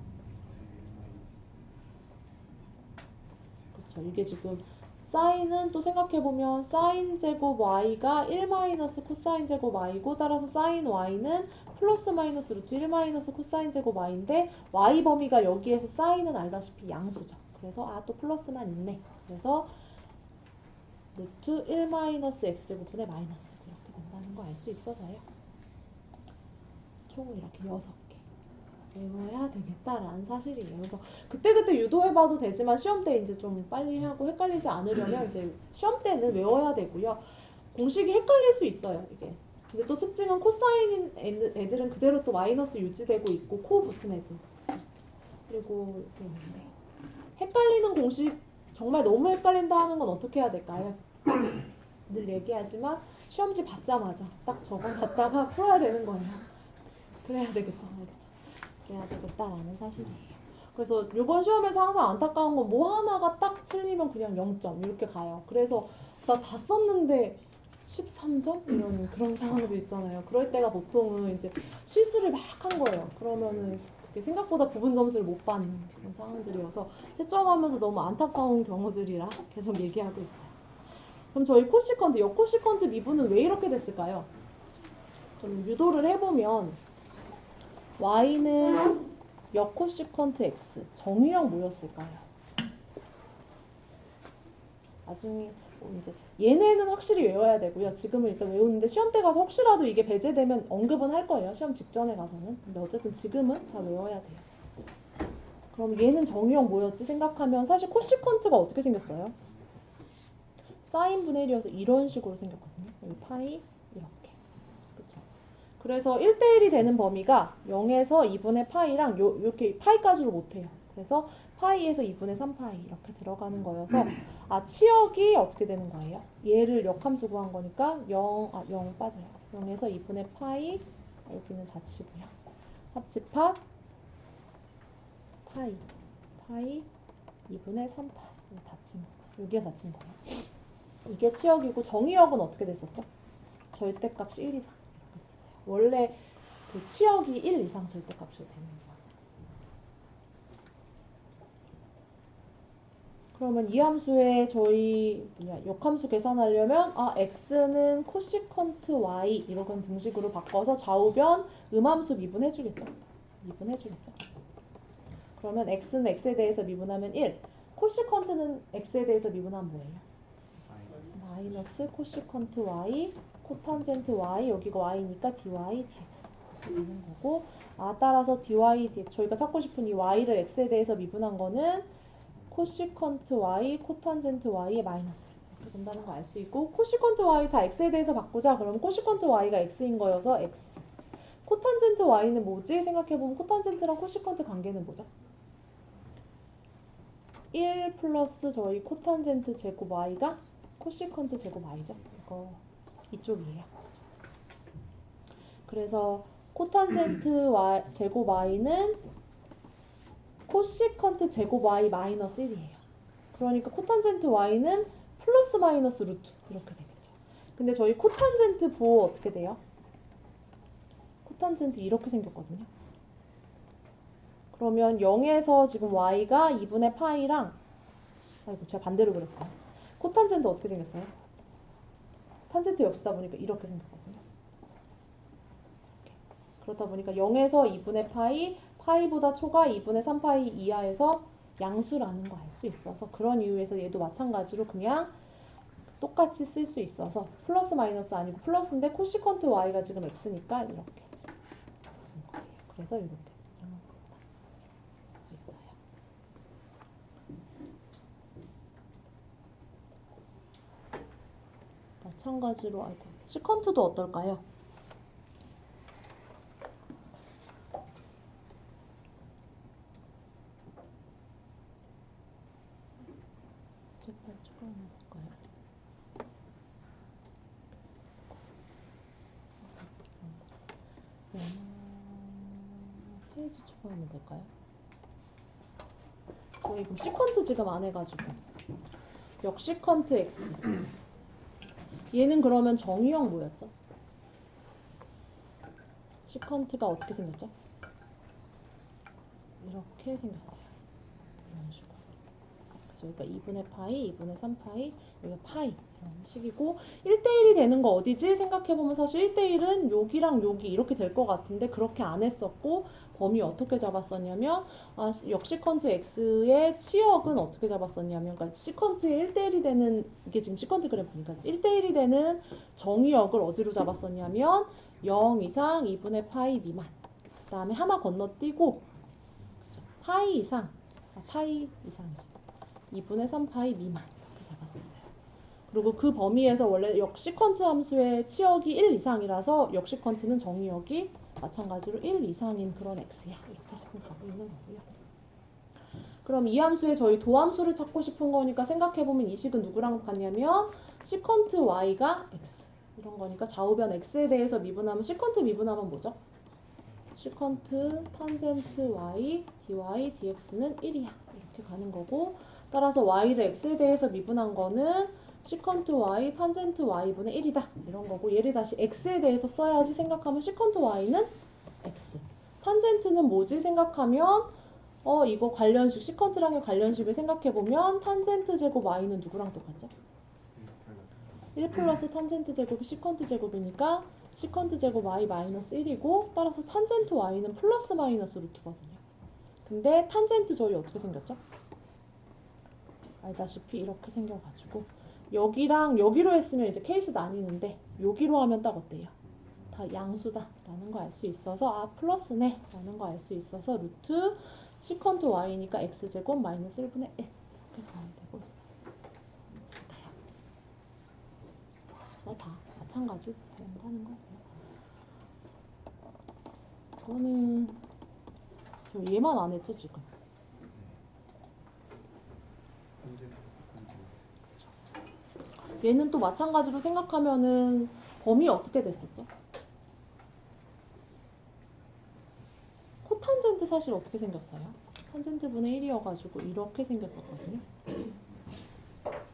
그렇죠. 이게 지금 사인은 또 생각해보면 사인 제곱 y가 1 마이너스 코사인 제곱 y고, 따라서 사인 y는 플러스 마이너스 루트 1 마이너스 코사인 제곱 y인데 y 범위가 여기에서 사인은 알다시피 양수죠. 그래서 또 플러스만 있네. 그래서 루트 1 마이너스 x제곱분의 마이너스 이렇게 된다는 거 알 수 있어서요. 총 이렇게 6개 외워야 되겠다라는 사실이에요. 그래서 그때그때 유도해봐도 되지만 시험 때 이제 좀 빨리 하고 헷갈리지 않으려면 이제 시험 때는 외워야 되고요. 공식이 헷갈릴 수 있어요, 이게. 근데 또 특징은 코사인인 애들은 그대로 또 마이너스 유지되고 있고, 코 붙은 애들. 그리고 이렇게 있는데 헷갈리는 공식, 정말 너무 헷갈린다 하는 건 어떻게 해야 될까요? 늘 얘기하지만 시험지 받자마자 딱 적어놨다가 풀어야 되는 거예요. 그래야 되겠죠. 그래야 되겠다라는 사실이에요. 그래서 이번 시험에서 항상 안타까운 건 뭐 하나가 딱 틀리면 그냥 0점 이렇게 가요. 그래서 나 다 썼는데 13점? 이런 그런 상황도 있잖아요. 그럴 때가 보통은 이제 실수를 막 한 거예요. 그러면은 그게 생각보다 부분 점수를 못 받는 그런 상황들이어서 채점하면서 너무 안타까운 경우들이라 계속 얘기하고 있어요. 그럼 저희 코시컨트, 역코시컨트 미분은 왜 이렇게 됐을까요? 좀 유도를 해보면 y는 역코시컨트 x, 정의형 뭐였을까요? 나중에 이제 얘네는 확실히 외워야 되고요. 지금은 일단 외우는데 시험 때 가서 혹시라도 이게 배제되면 언급은 할 거예요. 시험 직전에 가서는. 근데 어쨌든 지금은 다 외워야 돼요. 그럼 얘는 정의형 뭐였지 생각하면 사실 코시컨트가 어떻게 생겼어요? 사인 분의 1이어서 이런 식으로 생겼거든요. 여기 파이 이렇게. 그쵸? 그래서 1대1이 되는 범위가 0에서 2분의 파이랑 이렇게 파이까지로 못해요. 그래서 파이에서 2분의 3파이 이렇게 들어가는 거여서 치역이 어떻게 되는 거예요? 얘를 역함수 구한 거니까 0 빠져요. 0에서 2분의 파이, 여기는 닫히고요. 합집합 파이 2분의 3파이 닫힌 거. 여기가 닫힌 거예요. 이게 치역이고, 정의역은 어떻게 됐었죠? 절대값이 1 이상 이렇게 됐어요. 원래 그 치역이 1 이상 절대값으로 되는 거죠. 그러면 이 함수에 저희 역함수 계산하려면 x는 코시컨트 y 이런 등식으로 바꿔서 좌우변 음함수 미분해주겠죠. 그러면 x는 x에 대해서 미분하면 1, 코시컨트는 x에 대해서 미분하면 뭐예요? 마이너스 코시컨트 y, 코탄젠트 y, 여기가 y니까 dy, dx 되는 거고, 따라서 dy, dx, 저희가 찾고 싶은 이 y를 x에 대해서 미분한 거는 코시컨트 y, 코탄젠트 y의 마이너스 이렇게 된다는 거 알 수 있고, 코시컨트 y 다 x에 대해서 바꾸자. 그러면 코시컨트 y가 x인 거여서 x. 코탄젠트 y는 뭐지? 생각해보면 코탄젠트랑 코시컨트 관계는 뭐죠? 1 플러스 저희 코탄젠트 제곱 y가 코시컨트 제곱 y죠. 이거 이쪽이에요. 그래서 코탄젠트 제곱 y는 코시컨트 제곱 y 마이너스 1이에요. 그러니까 코탄젠트 y는 플러스 마이너스 루트 이렇게 되겠죠. 근데 저희 코탄젠트 부호 어떻게 돼요? 코탄젠트 이렇게 생겼거든요. 그러면 0에서 지금 y가 2분의 파이랑 아이고 제가 반대로 그렸어요. 코탄젠트 어떻게 생겼어요? 탄젠트 역수다 보니까 이렇게 생겼거든요. 그렇다 보니까 0에서 2분의 파이, 파이보다 초가 2분의 3파이 이하에서 양수라는 거 알 수 있어서 그런 이유에서 얘도 마찬가지로 그냥 똑같이 쓸 수 있어서 플러스 마이너스 아니고 플러스인데 코시컨트 y가 지금 x니까 이렇게 하는 거예요. 그래서 이렇게 할 수 있어요. 마찬가지로 아이고 시컨트도 어떨까요? 추가하면 될까요? 페이지 추가하면 될까요? 저희 그럼 시컨트 지금 안 해가지고 역시컨트 x 얘는 그러면 정의형 뭐였죠? 시컨트가 어떻게 생겼죠? 이렇게 생겼어요. 이런 식으로. 그래서 여기가 2분의 파이, 2분의 3파이, 여기가 파이 이런 식이고 1대1이 되는 거 어디지? 생각해보면 사실 1대1은 여기랑 여기 이렇게 될 것 같은데 그렇게 안 했었고 범위 어떻게 잡았었냐면 역시컨트 x의 치역은 어떻게 잡았었냐면 그러니까 시컨트의 1대1이 되는 이게 지금 시컨트 그래프니까 1대1이 되는 정의역을 어디로 잡았었냐면 0 이상 2분의 파이 미만 그 다음에 하나 건너뛰고 그쵸? 파이 이상 파이 이상이죠. 2분의 3파이 미만 이렇게 잡았었어요. 그리고 그 범위에서 원래 역시컨트 함수의 치역이 1 이상이라서 역시컨트는 정의역이 마찬가지로 1 이상인 그런 x야. 이렇게 지금 가고 있는 거고요. 그럼 이 함수에 저희 도함수를 찾고 싶은 거니까 생각해보면 이 식은 누구랑 같냐면 시컨트 y가 x 이런 거니까 좌우변 x에 대해서 미분하면 시컨트 미분하면 뭐죠? 시컨트 탄젠트 y dy dx는 1이야. 이렇게 가는 거고 따라서 y를 x에 대해서 미분한 거는 시컨트 y 탄젠트 y분의 1이다. 이런 거고 얘를 다시 x에 대해서 써야지 생각하면 시컨트 y는 x. 탄젠트는 뭐지 생각하면 이거 관련식 시컨트랑의 관련식을 생각해보면 탄젠트 제곱 y는 누구랑 똑같죠? 1 플러스 탄젠트 제곱이 시컨트 제곱이니까 시컨트 제곱 y 마이너스 1이고 따라서 탄젠트 y는 플러스 마이너스 루트거든요. 근데 탄젠트 저희 어떻게 생겼죠? 알다시피 이렇게 생겨가지고 여기랑 여기로 했으면 이제 케이스 나뉘는데 여기로 하면 딱 어때요? 다 양수다 라는 거 알 수 있어서 플러스네 라는 거 알 수 있어서 루트 시컨트 y니까 x제곱 마이너스 1분의 1 이렇게 정리되고 있어요. 그래서 다 마찬가지 된다는 거고요. 이거는 저 얘만 안 했죠 지금. 얘는 또 마찬가지로 생각하면은 범위 어떻게 됐었죠? 코탄젠트 사실 어떻게 생겼어요? 탄젠트 분의 1이어가지고 이렇게 생겼었거든요.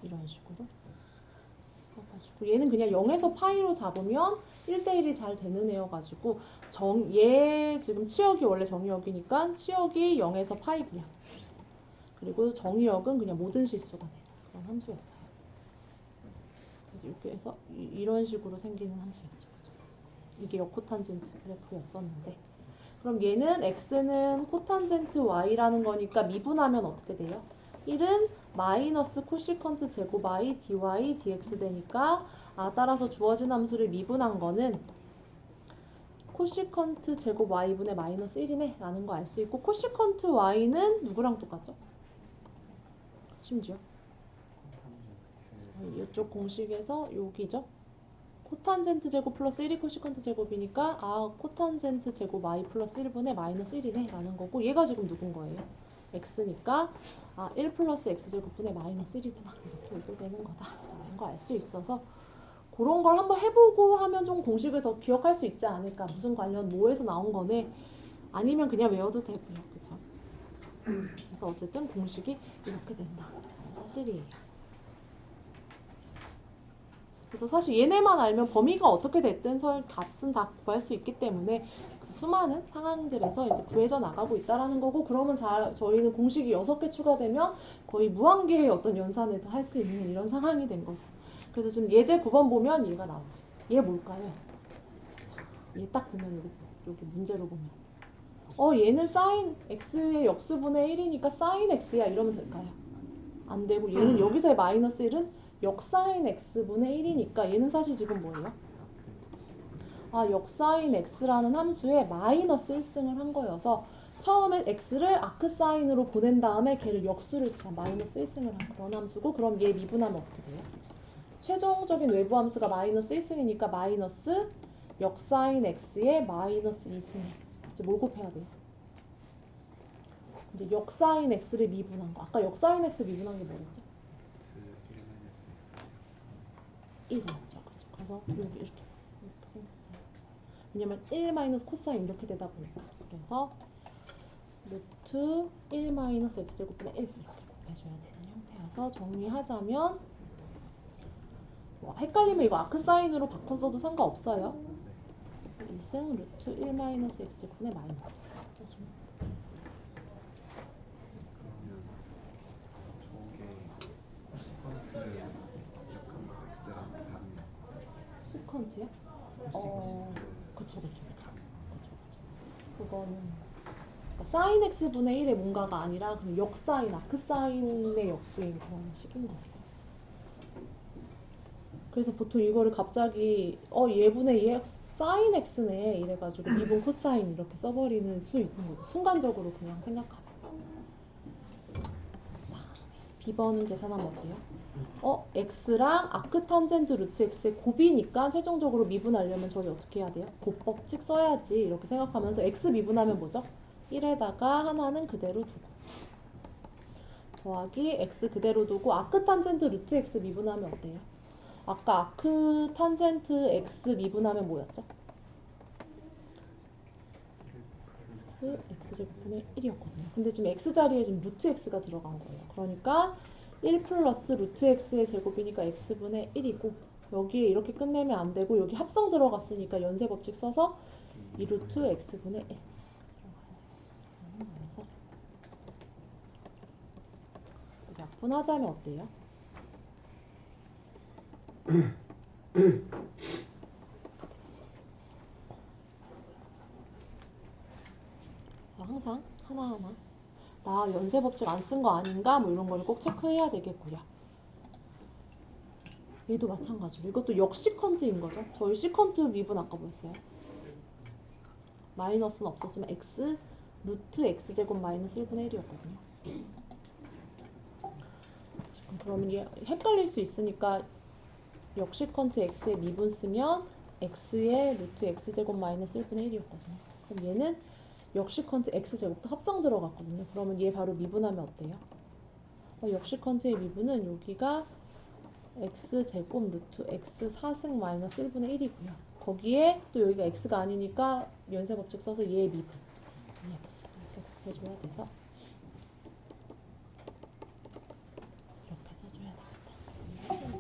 이런 식으로. 그래가지고 얘는 그냥 0에서 파이로 잡으면 1대1이 잘 되는 애여가지고 얘 지금 치역이 원래 정의역이니까 치역이 0에서 파이고요. 그리고 정의역은 그냥 모든 실수가 되는 그런 함수였어요. 그래서 이렇게 해서 이런 식으로 생기는 함수였죠. 이게 역코탄젠트 그래프였었는데 그럼 얘는 x는 코탄젠트 y라는 거니까 미분하면 어떻게 돼요? 1은 마이너스 코시컨트 제곱 y dy dx 되니까 따라서 주어진 함수를 미분한 거는 코시컨트 제곱 y분의 마이너스 1이네 라는 거 알 수 있고 코시컨트 y는 누구랑 똑같죠? 심지어 이쪽 공식에서 여기죠? 코탄젠트 제곱 플러스 1이 코시컨트 제곱이니까 코탄젠트 제곱 y 플러스 1분의 마이너스 1이네 라는 거고 얘가 지금 누군 거예요? x니까 1 플러스 x제곱분의 마이너스 1이구나. 이렇게 의도되는 거다. 라는 거 알 수 있어서 그런 걸 한번 해보고 하면 좀 공식을 더 기억할 수 있지 않을까. 무슨 관련 뭐에서 나온 거네. 아니면 그냥 외워도 되고요. 그쵸? 그래서 어쨌든 공식이 이렇게 된다. 사실이에요. 그래서 사실 얘네만 알면 범위가 어떻게 됐든 값은 다 구할 수 있기 때문에 그 수많은 상황들에서 이제 구해져 나가고 있다라는 거고, 그러면 저희는 공식이 6개 추가되면 거의 무한계의 어떤 연산을 할 수 있는 이런 상황이 된 거죠. 그래서 지금 예제 9번 보면 얘가 나오고 있어요. 얘 뭘까요? 얘 딱 보면 여기 문제로 보면 얘는 sin x의 역수분의 1이니까 sin x야 이러면 될까요? 안 되고, 얘는 여기서의 마이너스 1은 역사인 x분의 1이니까 얘는 사실 지금 뭐예요? 역사인 x라는 함수에 마이너스 1승을 한 거여서 처음에 x를 아크사인으로 보낸 다음에 걔를 역수를 치면 마이너스 1승을 한 그런 함수고, 그럼 얘 미분하면 어떻게 돼요? 최종적인 외부 함수가 마이너스 1승이니까 마이너스 역사인 x에 마이너스 2승. 이제 뭘 곱해야 돼요? 이제 역사인 x를 미분한 거. 아까 역사인 x 미분한 게 뭐였죠? 1이었죠. 그렇죠. 그래서 여기 이렇게 생겼어요. 왜냐면 1 마이너스 코사인 이렇게 되다 보니까. 그래서 루트 1 마이너스 x제곱분의 1 이렇게 곱해줘야 되는 형태여서 정리하자면 헷갈리면 이거 아크사인으로 바꿔 써도 상관없어요. 1승 루트 1 마이너스 x제곱분의 마이너스 써주면 시퀀트요? 그쵸. 그거는 사인 x분의 1의 뭔가가 아니라 그냥 역사인, 아크사인의 역수인 그런 식인 거예요. 그래서 보통 이거를 갑자기 얘분의 얘 사인 x네 이래가지고 미분 코사인 이렇게 써버리는 수 있는 거죠. 순간적으로 그냥 생각하면. B번 계산하면 어때요? x랑 아크탄젠트 루트 x의 곱이니까 최종적으로 미분하려면 저희 어떻게 해야 돼요? 곱법칙 써야지 이렇게 생각하면서 x 미분하면 뭐죠? 1에다가 하나는 그대로 두고 더하기 x 그대로 두고 아크탄젠트 루트 x 미분하면 어때요? 아까 아크탄젠트 x 미분하면 뭐였죠? x제곱분의 1이었거든요. 근데 지금 x자리에 지금 루트 x가 들어간 거예요. 그러니까 1 플러스 루트 x의 제곱이니까 x분의 1이고, 여기에 이렇게 끝내면 안 되고 여기 합성 들어갔으니까 연쇄 법칙 써서 2 루트 x분의 1 그래서 약분하자면 어때요? 그래서 항상 하나하나 나 연쇄 법칙 안 쓴 거 아닌가? 뭐 이런 거를 꼭 체크해야 되겠고요. 얘도 마찬가지로 이것도 역시컨트인 거죠. 저희 시컨트 미분 아까 뭐였어요? 마이너스는 없었지만 x 루트 x제곱 마이너스 1분의 1이었거든요. 지금 그러면 얘 헷갈릴 수 있으니까 역시컨트 x의 미분 쓰면 x의 루트 x제곱 마이너스 1분의 1이었거든요. 그럼 얘는 역시컨트 x제곱도 합성 들어갔거든요. 그러면 얘 바로 미분하면 어때요? 역시컨트의 미분은 여기가 x제곱 루트 x 4승 마이너스 1분의 1이고요. 거기에 또 여기가 x가 아니니까 연쇄 법칙 써서 얘의 미분 2x 이렇게 해줘야 돼서 이렇게 써줘야 되겠다.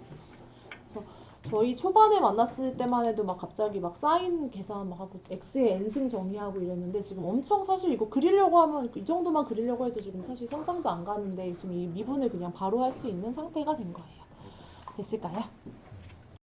그래서 저희 초반에 만났을 때만 해도 막 갑자기 막 사인 계산 막 하고 x의 n승 정의하고 이랬는데 지금 엄청 사실 이거 그리려고 하면 이 정도만 그리려고 해도 지금 사실 상상도 안 가는데 지금 이 미분을 그냥 바로 할 수 있는 상태가 된 거예요. 됐을까요?